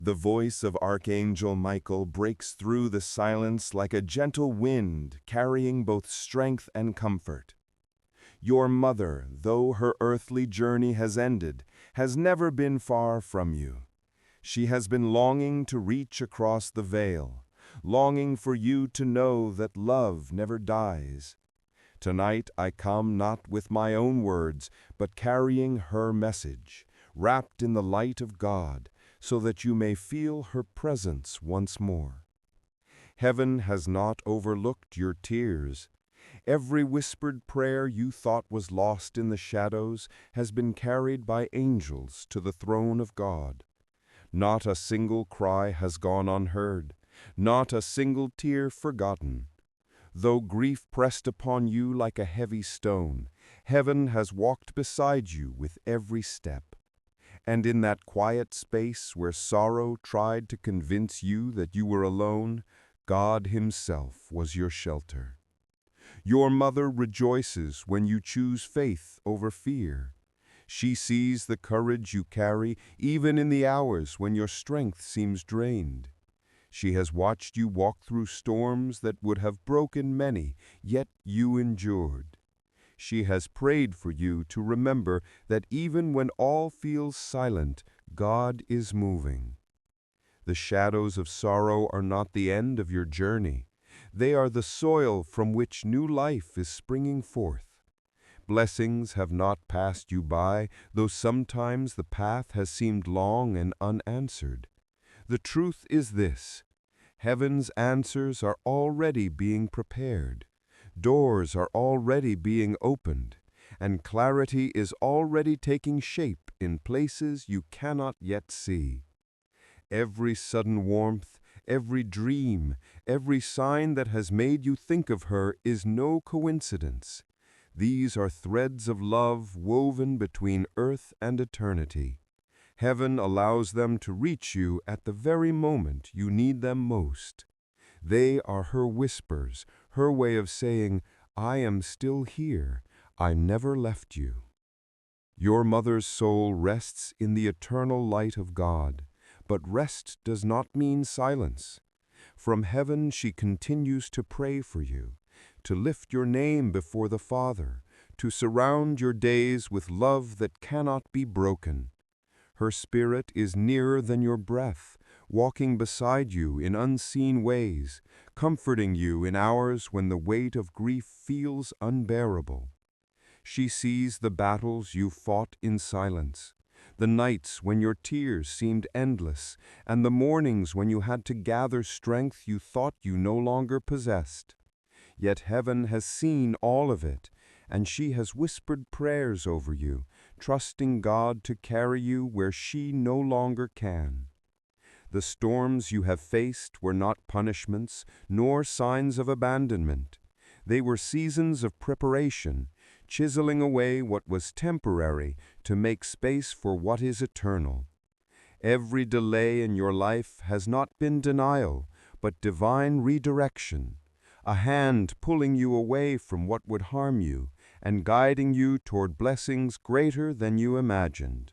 The voice of Archangel Michael breaks through the silence like a gentle wind, carrying both strength and comfort. Your mother, though her earthly journey has ended, has never been far from you. She has been longing to reach across the veil, longing for you to know that love never dies. Tonight I come not with my own words, but carrying her message, wrapped in the light of God, so that you may feel her presence once more. Heaven has not overlooked your tears. Every whispered prayer you thought was lost in the shadows has been carried by angels to the throne of God. Not a single cry has gone unheard, not a single tear forgotten. Though grief pressed upon you like a heavy stone, heaven has walked beside you with every step. And in that quiet space where sorrow tried to convince you that you were alone, God Himself was your shelter. Your mother rejoices when you choose faith over fear. She sees the courage you carry even in the hours when your strength seems drained. She has watched you walk through storms that would have broken many, yet you endured. She has prayed for you to remember that even when all feels silent, God is moving. The shadows of sorrow are not the end of your journey. They are the soil from which new life is springing forth. Blessings have not passed you by, though sometimes the path has seemed long and unanswered. The truth is this: heaven's answers are already being prepared. Doors are already being opened, and clarity is already taking shape in places you cannot yet see. Every sudden warmth, every dream, every sign that has made you think of her is no coincidence. These are threads of love woven between earth and eternity. Heaven allows them to reach you at the very moment you need them most. They are her whispers, her way of saying, "I am still here. I never left you." Your mother's soul rests in the eternal light of God, but rest does not mean silence. From heaven she continues to pray for you, to lift your name before the Father, to surround your days with love that cannot be broken. Her spirit is nearer than your breath, walking beside you in unseen ways, comforting you in hours when the weight of grief feels unbearable. She sees the battles you fought in silence, the nights when your tears seemed endless, and the mornings when you had to gather strength you thought you no longer possessed. Yet heaven has seen all of it, and she has whispered prayers over you, trusting God to carry you where she no longer can. The storms you have faced were not punishments, nor signs of abandonment. They were seasons of preparation, chiseling away what was temporary to make space for what is eternal. Every delay in your life has not been denial, but divine redirection, a hand pulling you away from what would harm you and guiding you toward blessings greater than you imagined.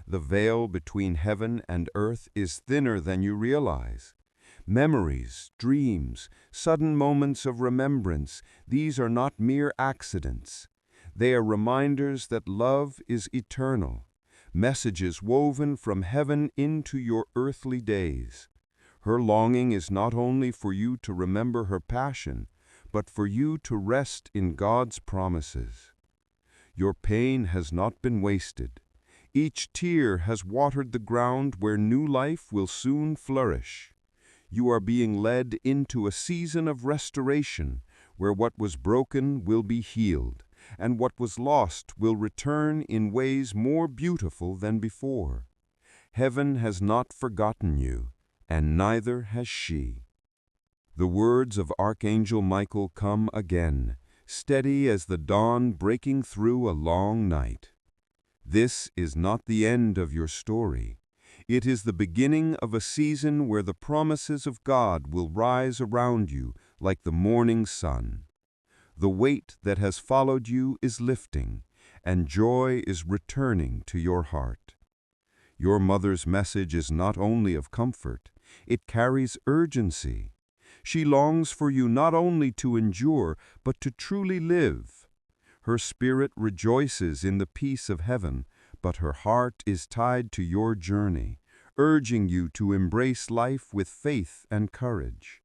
The veil between heaven and earth is thinner than you realize. Memories, dreams, sudden moments of remembrance, these are not mere accidents. They are reminders that love is eternal, messages woven from heaven into your earthly days. Her longing is not only for you to remember her passion, but for you to rest in God's promises. Your pain has not been wasted. Each tear has watered the ground where new life will soon flourish. You are being led into a season of restoration, where what was broken will be healed, and what was lost will return in ways more beautiful than before. Heaven has not forgotten you, and neither has she. The words of Archangel Michael come again, steady as the dawn breaking through a long night. This is not the end of your story. It is the beginning of a season where the promises of God will rise around you like the morning sun. The weight that has followed you is lifting, and joy is returning to your heart. Your mother's message is not only of comfort, it carries urgency. She longs for you not only to endure, but to truly live. Her spirit rejoices in the peace of heaven, but her heart is tied to your journey, urging you to embrace life with faith and courage.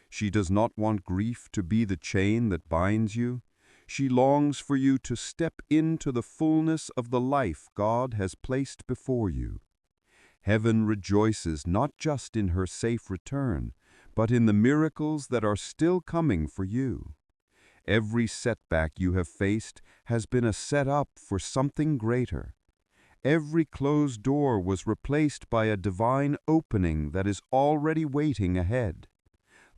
She does not want grief to be the chain that binds you. She longs for you to step into the fullness of the life God has placed before you. Heaven rejoices not just in her safe return, but in the miracles that are still coming for you. Every setback you have faced has been a setup for something greater. Every closed door was replaced by a divine opening that is already waiting ahead.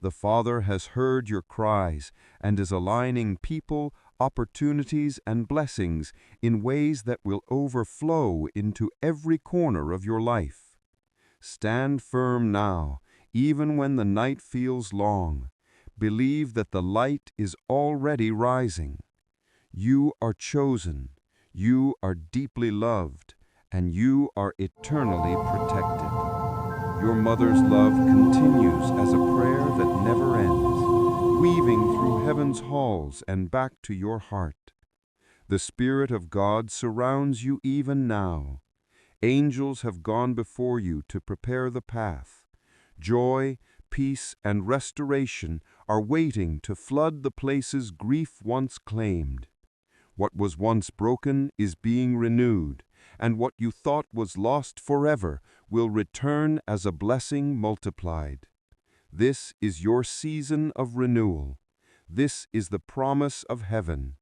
The Father has heard your cries and is aligning people, opportunities, and blessings in ways that will overflow into every corner of your life. Stand firm now, even when the night feels long. Believe that the light is already rising. You are chosen, you are deeply loved, and you are eternally protected. Your mother's love continues as a prayer that never ends, weaving through heaven's halls and back to your heart. The Spirit of God surrounds you even now. Angels have gone before you to prepare the path. Joy, peace, and restoration are waiting to flood the places grief once claimed. What was once broken is being renewed, and what you thought was lost forever will return as a blessing multiplied. This is your season of renewal. This is the promise of heaven.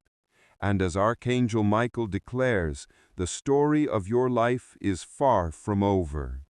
And as Archangel Michael declares, the story of your life is far from over.